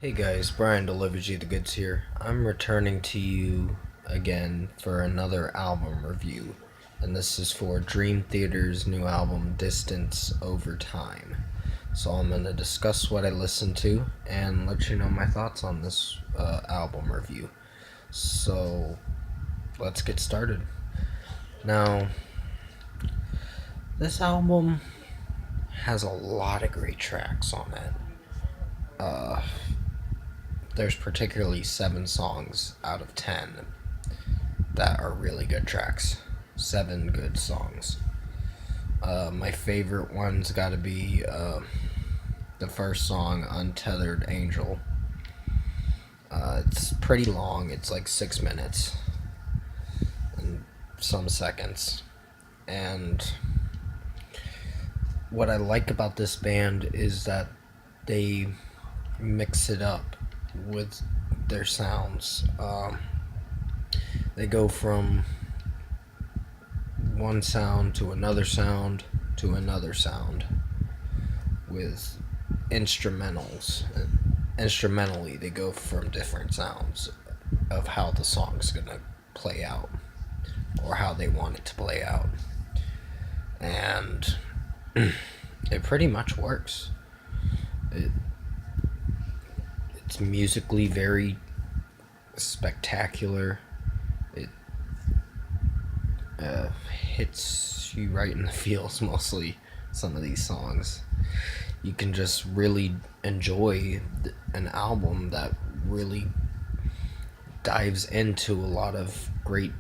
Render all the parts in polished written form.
Hey guys, Brian Delivery the Goods here. I'm returning to you again for another album review, and this is for Dream Theater's new album, Distance Over Time. So I'm going to discuss what I listened to and let you know my thoughts on this album review. So let's get started. Now, this album has a lot of great tracks on it. There's particularly 7 songs out of 10 that are really good tracks. 7 good songs. My favorite one's got to be the first song, Untethered Angel. It's pretty long. It's like 6 minutes and some seconds. And what I like about this band is that they mix it up with their sounds. They go from one sound to another sound to another sound with instrumentals. Instrumentally, they go from different sounds of how the song's gonna play out or how they want it to play out, and it pretty much works. It's musically very spectacular. It hits you right in the feels mostly. Some of these songs, you can just really enjoy an album that really dives into a lot of great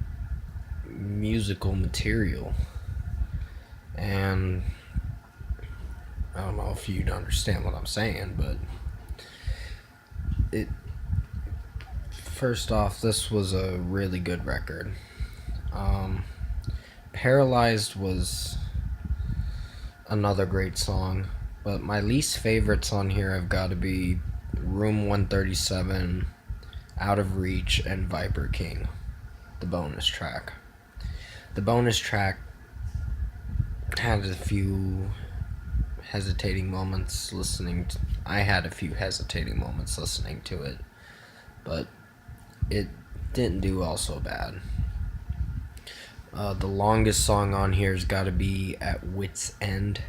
musical material. And I don't know if you'd understand what I'm saying, but it first off, this was a really good record. Paralyzed was another great song, but my least favorites on here have got to be Room 137, Out of Reach, and Viper King, the bonus track. The bonus track had a few hesitating moments listening to, I had a few hesitating moments listening to it, but it didn't do all so bad. The longest song on here has got to be At Wit's End.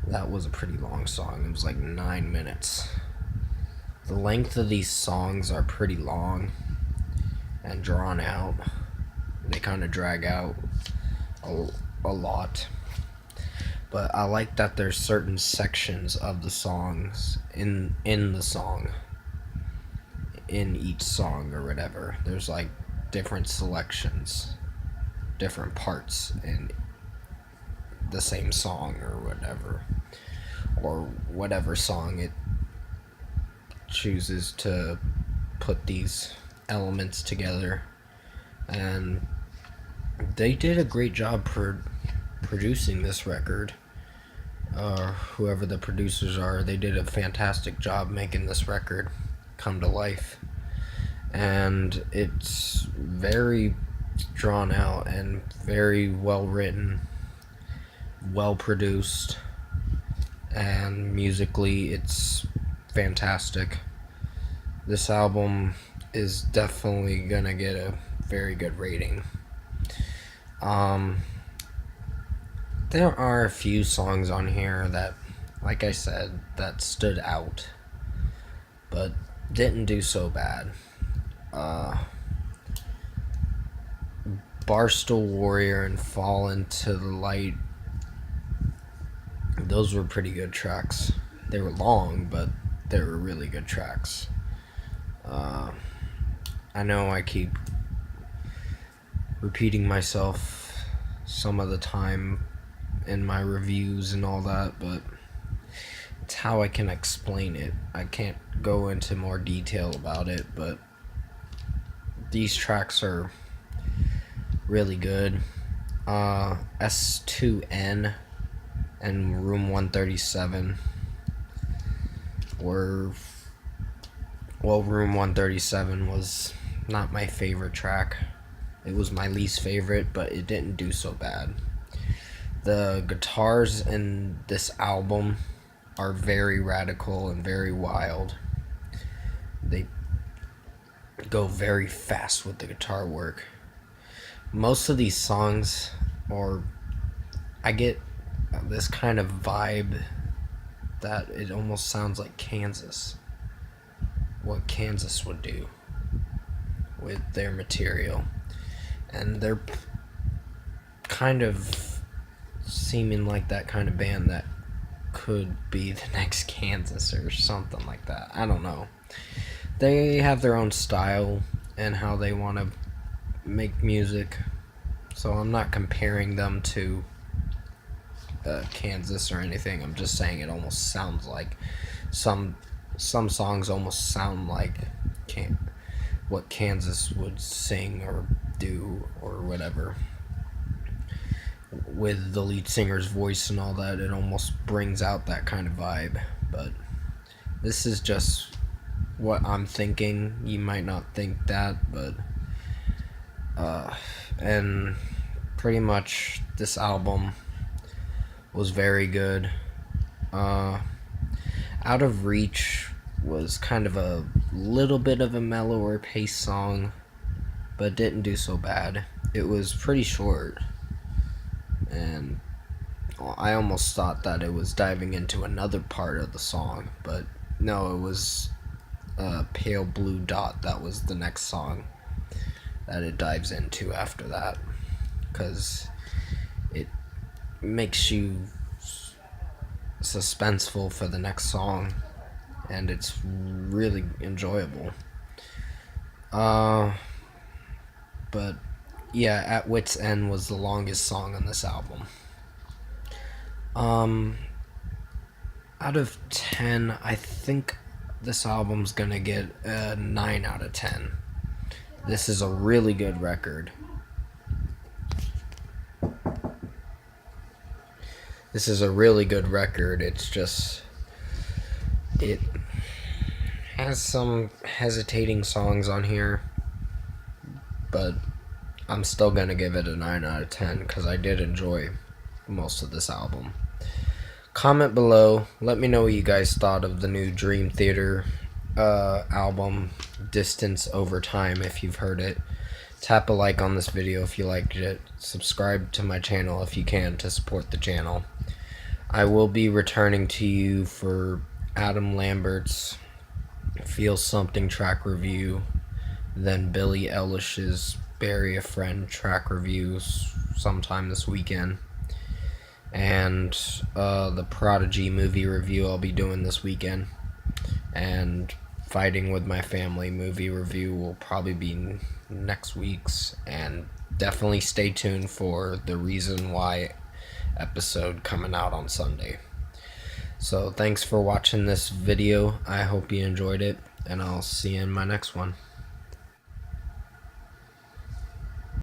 That was a pretty long song. It was like 9 minutes. The length of these songs are pretty long and drawn out. They kind of drag out a lot. But I like that there's certain sections of the songs in the song, in each song or whatever. There's like different selections, different parts in the same song or whatever song it chooses to put these elements together. And they did a great job producing this record. Whoever the producers are, they did a fantastic job making this record come to life. And it's very drawn out and very well written, well produced, and musically it's fantastic. This album is definitely gonna get a very good rating. There are a few songs on here that, like I said, that stood out, but didn't do so bad. Barstool Warrior and Fall Into the Light, those were pretty good tracks. They were long, but they were really good tracks. I know I keep repeating myself some of the time in my reviews and all that, but it's how I can explain it. I can't go into more detail about it, but these tracks are really good. S2N and Room 137 were, well, Room 137 was not my favorite track. It was my least favorite, but it didn't do so bad. The guitars in this album are very radical and very wild. they go very fast with the guitar work. Most of these songs, or I get this kind of vibe that it almost sounds like Kansas. What Kansas would do with their material. And they're kind of seeming like that kind of band that could be the next Kansas or something like that. I don't know. They have their own style and how they want to make music, so I'm not comparing them to Kansas or anything. I'm just saying it almost sounds like some songs almost sound like what Kansas would sing or do or whatever. With the lead singer's voice and all that, it almost brings out that kind of vibe. But this is just what I'm thinking. You might not think that, but and pretty much this album was very good. Out of Reach was kind of a little bit of a mellower pace song, but didn't do so bad. It was pretty short, and I almost thought that it was diving into another part of the song, but no, it was Pale Blue Dot. That was the next song that it dives into after that, because it makes you suspenseful for the next song, and it's really enjoyable. But yeah, At Wit's End was the longest song on this album. Out of 10, I think this album's gonna get a 9 out of 10. This is a really good record. It's just, it has some hesitating songs on here, but I'm still gonna give it a 9 out of 10 because I did enjoy most of this album. Comment below, let me know what you guys thought of the new Dream Theater album, Distance Over Time, if you've heard it. Tap a like on this video if you liked it. Subscribe to my channel if you can to support the channel. I will be returning to you for Adam Lambert's Feel Something track review, then Billie Eilish's Bury a Friend track reviews sometime this weekend, and the Prodigy movie review I'll be doing this weekend, and Fighting with My Family movie review will probably be next week's, and definitely stay tuned for The Reason Why episode coming out on Sunday. So thanks for watching this video. I hope you enjoyed it, and I'll see you in my next one.